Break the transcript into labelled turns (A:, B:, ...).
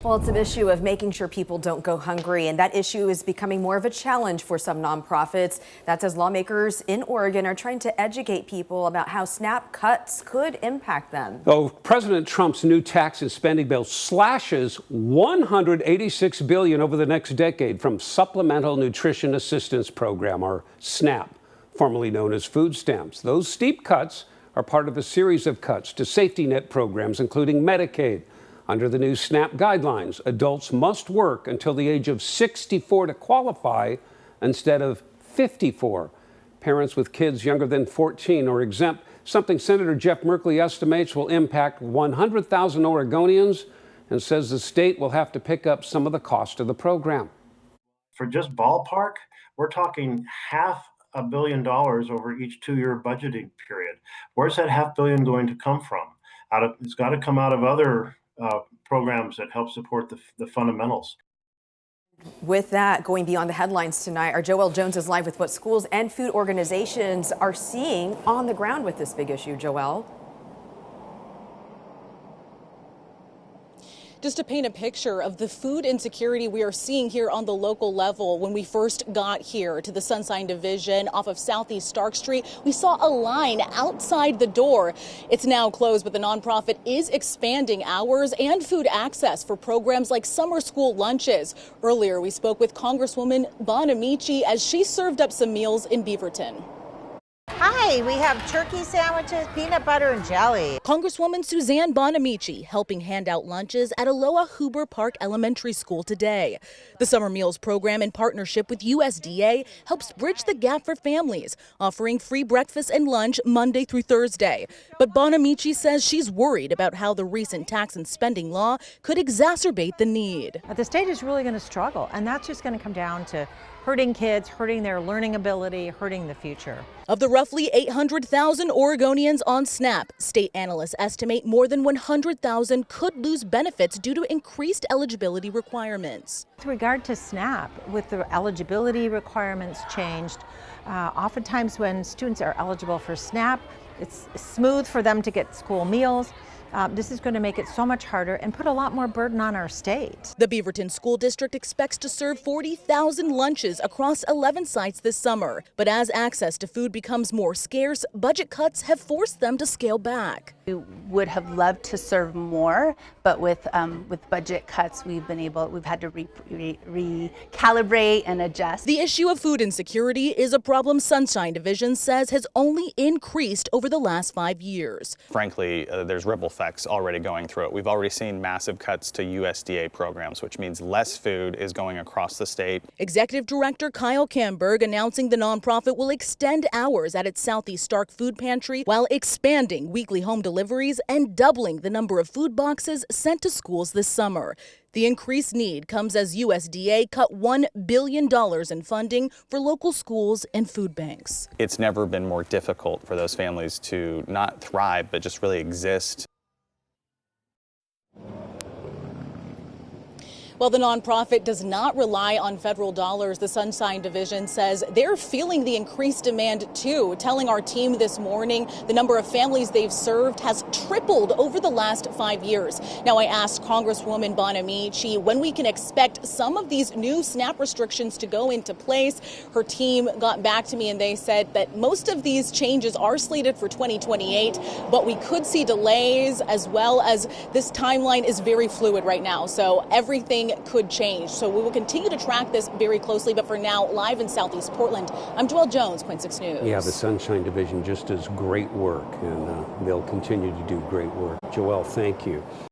A: Well, it's an issue of making sure people don't go hungry, and that issue is becoming more of a challenge for some nonprofits. That's as lawmakers in Oregon are trying to educate people about how SNAP cuts could impact them.
B: Oh, President Trump's new tax and spending bill slashes $186 billion over the next decade from Supplemental Nutrition Assistance Program, or SNAP, formerly known as food stamps. Those steep cuts are part of a series of cuts to safety net programs, including Medicaid. Under the new SNAP guidelines, adults must work until the age of 64 to qualify instead of 54. Parents with kids younger than 14 are exempt, something Senator Jeff Merkley estimates will impact 100,000 Oregonians, and says the state will have to pick up some of the cost of the program.
C: For just ballpark, we're talking $500 million over each 2-year budgeting period. Where's that $500 million going to come from? It's got to come out of other programs that help support the fundamentals.
A: With that, going beyond the headlines tonight, our Joelle Jones is live with what schools and food organizations are seeing on the ground with this big issue. Joelle.
D: Just to paint a picture of the food insecurity we are seeing here on the local level, when we first got here to the Sunshine Division off of Southeast Stark Street, we saw a line outside the door. It's now closed, but the nonprofit is expanding hours and food access for programs like summer school lunches. Earlier, we spoke with Congresswoman Bonamici as she served up some meals in Beaverton.
E: Hi, we have turkey sandwiches, peanut butter and jelly.
D: Congresswoman Suzanne Bonamici helping hand out lunches at Aloha Huber Park Elementary School today. The Summer Meals program, in partnership with USDA, helps bridge the gap for families, offering free breakfast and lunch Monday through Thursday. But Bonamici says she's worried about how the recent tax and spending law could exacerbate the need.
E: The state is really going to struggle, and that's just going to come down to hurting kids, hurting their learning ability, hurting the future.
D: Of the roughly 800,000 Oregonians on SNAP, state analysts estimate more than 100,000 could lose benefits due to increased eligibility requirements.
E: With regard to SNAP, with the eligibility requirements changed, oftentimes when students are eligible for SNAP, it's smooth for them to get school meals. This is going to make it so much harder and put a lot more burden on our state.
D: The Beaverton School District expects to serve 40,000 lunches across 11 sites this summer. But as access to food becomes more scarce, budget cuts have forced them to scale back.
F: We would have loved to serve more, but with budget cuts, we've had to recalibrate and adjust.
D: The issue of food insecurity is a problem Sunshine Division says has only increased over the last 5 years.
G: Frankly, there's ripple effects already going through it. We've already seen massive cuts to USDA programs, which means less food is going across the state.
D: Executive Director Kyle Kamberg announcing the nonprofit will extend hours at its Southeast Stark food pantry while expanding weekly home deliveries and doubling the number of food boxes sent to schools this summer. The increased need comes as USDA cut $1 billion in funding for local schools and food banks.
G: It's never been more difficult for those families to not thrive, but just really exist.
D: While the nonprofit does not rely on federal dollars, the Sunshine Division says they're feeling the increased demand too, telling our team this morning the number of families they've served has tripled over the last 5 years. Now, I asked Congresswoman Bonamici when we can expect some of these new SNAP restrictions to go into place. Her team got back to me and they said that most of these changes are slated for 2028, but we could see delays, as well as this timeline is very fluid right now. So everything could change. So we will continue to track this very closely. But for now, live in Southeast Portland, I'm Joelle Jones, KWIN 6 News.
B: Yeah, the Sunshine Division just does great work, and they'll continue to do great work. Joelle, thank you.